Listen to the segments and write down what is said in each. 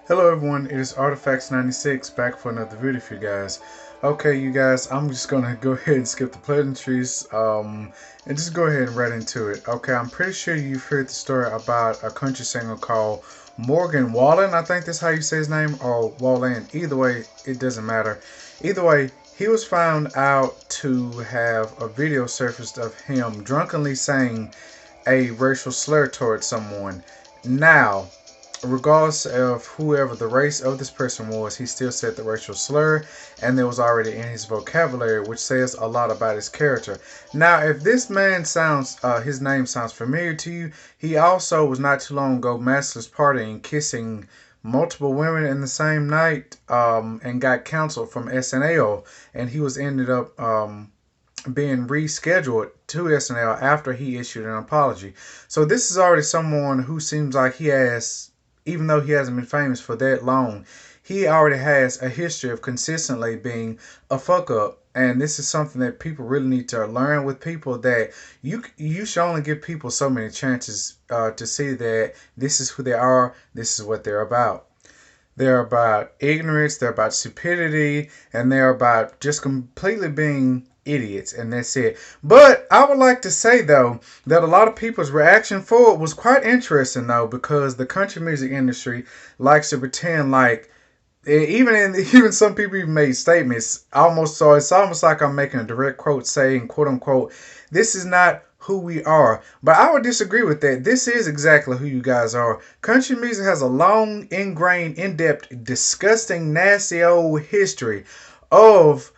Hello everyone, it is Artifacts96 back for another video for you guys. Okay, you guys, I'm just gonna go ahead and skip the pleasantries, and just go ahead and right into it. Okay, I'm pretty sure you've heard the story about a country singer called Morgan Wallen. I think that's how you say his name, or Wallen. Either way, it doesn't matter. Either way, he was found out to have a video surfaced of him drunkenly saying a racial slur towards someone. Now, regardless of whoever the race of this person was, he still said the racial slur, and it was already in his vocabulary, which says a lot about his character. Now, if this man sounds, his name sounds familiar to you, he also was not too long ago maskless partying, kissing multiple women in the same night, and got canceled from SNL, and he was ended up being rescheduled to SNL after he issued an apology. So this is already someone who seems like he has, even though he hasn't been famous for that long, he already has a history of consistently being a fuck up. And this is something that people really need to learn with people, that you should only give people so many chances to see that this is who they are, this is what they're about. They're about ignorance, they're about stupidity, and they're about just completely being idiots, and that's it. But I would like to say, though, that a lot of people's reaction for it was quite interesting, though, because the country music industry likes to pretend like, even some people even made statements almost, so it's almost like I'm making a direct quote saying, quote unquote, this is not who we are. But I would disagree with that. This is exactly who you guys are. Country music has a long, ingrained, in-depth, disgusting, nasty old history of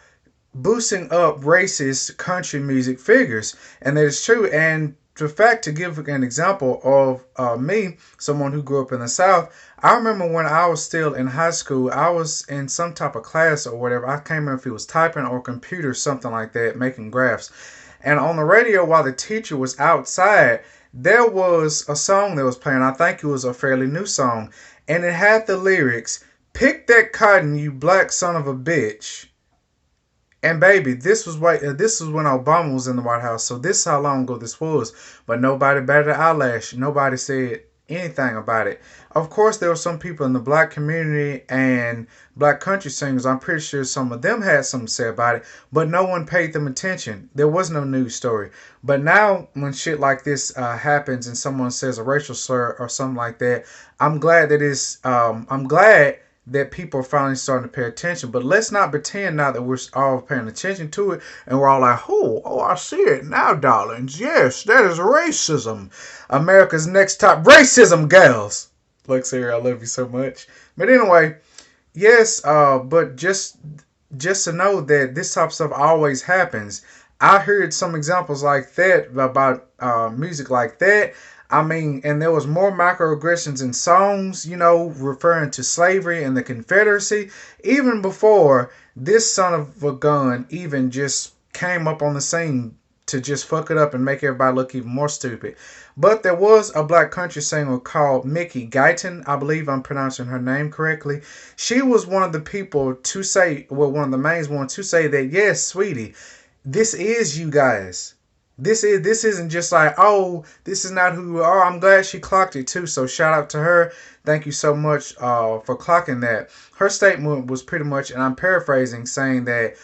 boosting up racist country music figures, and that is true. And the fact, to give an example of me, someone who grew up in the South, I remember when I was still in high school, I was in some type of class or whatever. I can't remember if it was typing or computer, something like that, making graphs. And on the radio, while the teacher was outside, there was a song that was playing. I think it was a fairly new song, and it had the lyrics, "Pick that cotton, you black son of a bitch." And baby, this was when Obama was in the White House, so this is how long ago this was. But nobody batted an eyelash. Nobody said anything about it. Of course, there were some people in the black community and black country singers. I'm pretty sure some of them had something to say about it, but no one paid them attention. There was no news story. But now, when shit like this happens and someone says a racial slur or something like that, I'm glad that I'm glad that people are finally starting to pay attention. But let's not pretend now that we're all paying attention to it and we're all like, oh, I see it now, darlings. Yes, that is racism. America's next top racism gals. Look, Sarah, I love you so much. But anyway, yes, but just to know that this type of stuff always happens. I heard some examples like that about music like that. I mean, and there was more microaggressions in songs, referring to slavery and the Confederacy, even before this son of a gun even just came up on the scene to just fuck it up and make everybody look even more stupid. But there was a black country singer called Guyton. I believe I'm pronouncing her name correctly. She was one of the people to say, well, one of the main ones to say that, yes, sweetie, this is you guys. This isn't just like, oh, this is not who you are. I'm glad she clocked it too. So shout out to her. Thank you so much for clocking that. Her statement was pretty much, and I'm paraphrasing, saying that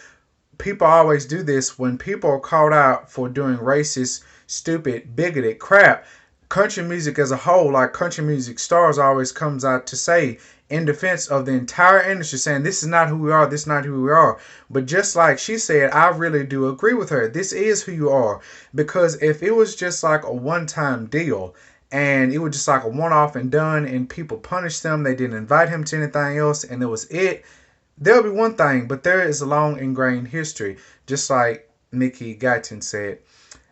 people always do this when people are called out for doing racist, stupid, bigoted crap. Country music as a whole, like country music stars, always comes out to say in defense of the entire industry, saying this is not who we are, this is not who we are. But just like she said, I really do agree with her. This is who you are. Because if it was just like a one-time deal and it was just like a one-off and done and people punished them, they didn't invite him to anything else, and it was it, there'll be one thing. But there is a long ingrained history, just like Guyton said.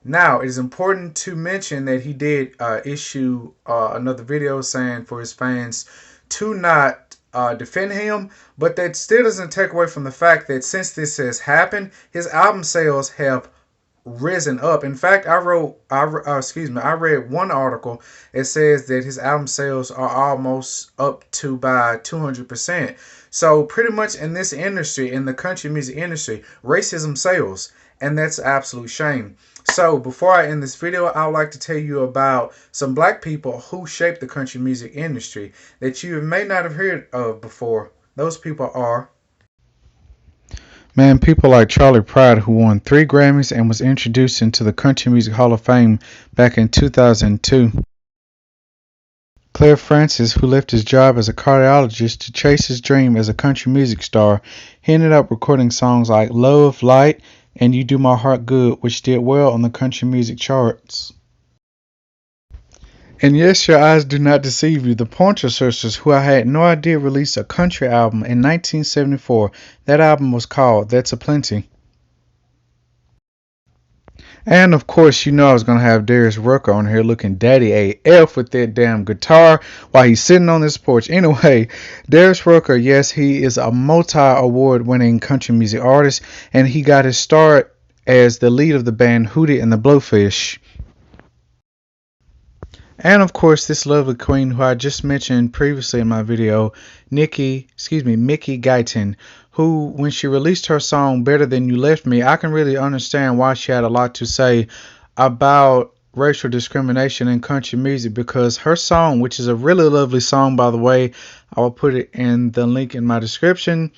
Now, it is important to mention that he did issue another video saying for his fans to not defend him, but that still doesn't take away from the fact that since this has happened, his album sales have risen up. In fact, I read one article that says that his album sales are almost up to by 200%. So pretty much in this industry, in the country music industry, racism sells. and that's an absolute shame. So before I end this video, I would like to tell you about some black people who shaped the country music industry that you may not have heard of before. Those people are, man, people like Charlie Pride, who won 3 Grammys and was introduced into the Country Music Hall of Fame back in 2002. Claire Francis, who left his job as a cardiologist to chase his dream as a country music star. He ended up recording songs like Love, Light, and You Do My Heart Good, which did well on the country music charts. And yes, your eyes do not deceive you. The Pointer Sisters, who I had no idea released a country album in 1974. That album was called That's a Plenty. And of course, you know I was going to have Darius Rucker on here looking daddy AF with that damn guitar while he's sitting on this porch. Anyway, Darius Rucker, yes, he is a multi-award winning country music artist, and he got his start as the lead of the band Hootie and the Blowfish. And of course, this lovely queen who I just mentioned previously in my video, Mickey Guyton, who, when she released her song Better Than You Left Me, I can really understand why she had a lot to say about racial discrimination in country music, because her song, which is a really lovely song, by the way, I will put it in the link in my description,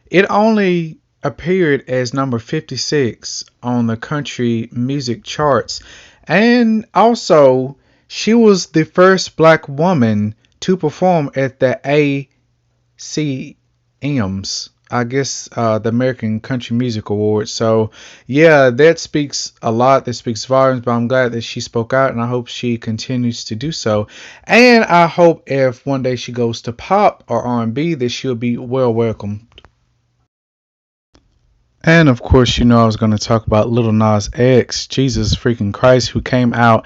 it only appeared as number 56 on the country music charts. And also, she was the first black woman to perform at the ACMs, I guess, the American Country Music Awards. So yeah, that speaks a lot, that speaks volumes, but I'm glad that she spoke out, and I hope she continues to do so. And I hope if one day she goes to pop or R&B, that she'll be well welcomed. And of course, you know I was going to talk about Lil Nas X, Jesus freaking Christ, who came out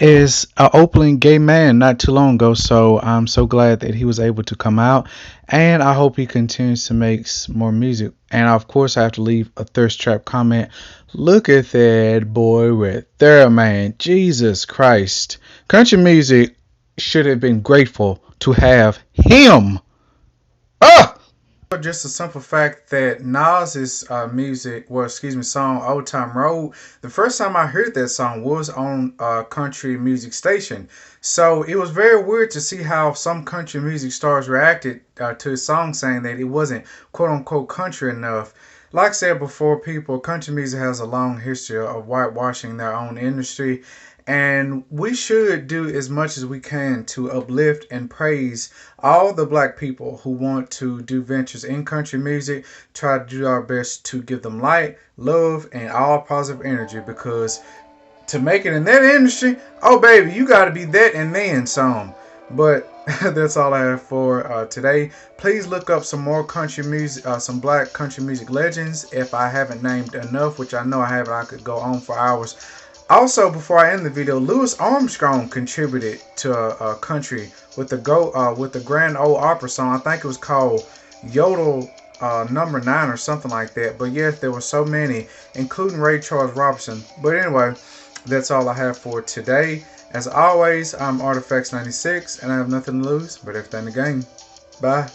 as an openly gay man not too long ago. So I'm so glad that he was able to come out, and I hope he continues to make more music. And of course, I have to leave a thirst trap comment. Look at that boy right there, man. Jesus Christ. Country music should have been grateful to have him. Ah! Just a simple fact that Nas's song Old Time Road, the first time I heard that song was on a country music station. So it was very weird to see how some country music stars reacted to his song, saying that it wasn't quote unquote country enough. Like I said before, people, country music has a long history of whitewashing their own industry, and we should do as much as we can to uplift and praise all the black people who want to do ventures in country music. Try to do our best to give them light, love, and all positive energy, because to make it in that industry, oh baby, you got to be that and then some. But that's all I have for today. Please look up some more country music, some black country music legends. If I haven't named enough, which I know I haven't, I could go on for hours. Also, before I end the video, Louis Armstrong contributed to a country with the Grand Ole Opry song. I think it was called Yodel number 9 or something like that. But yes, there were so many, including Ray Charles Robinson. But anyway, that's all I have for today. As always, I'm Artifacts96, and I have nothing to lose but everything to gain. Bye.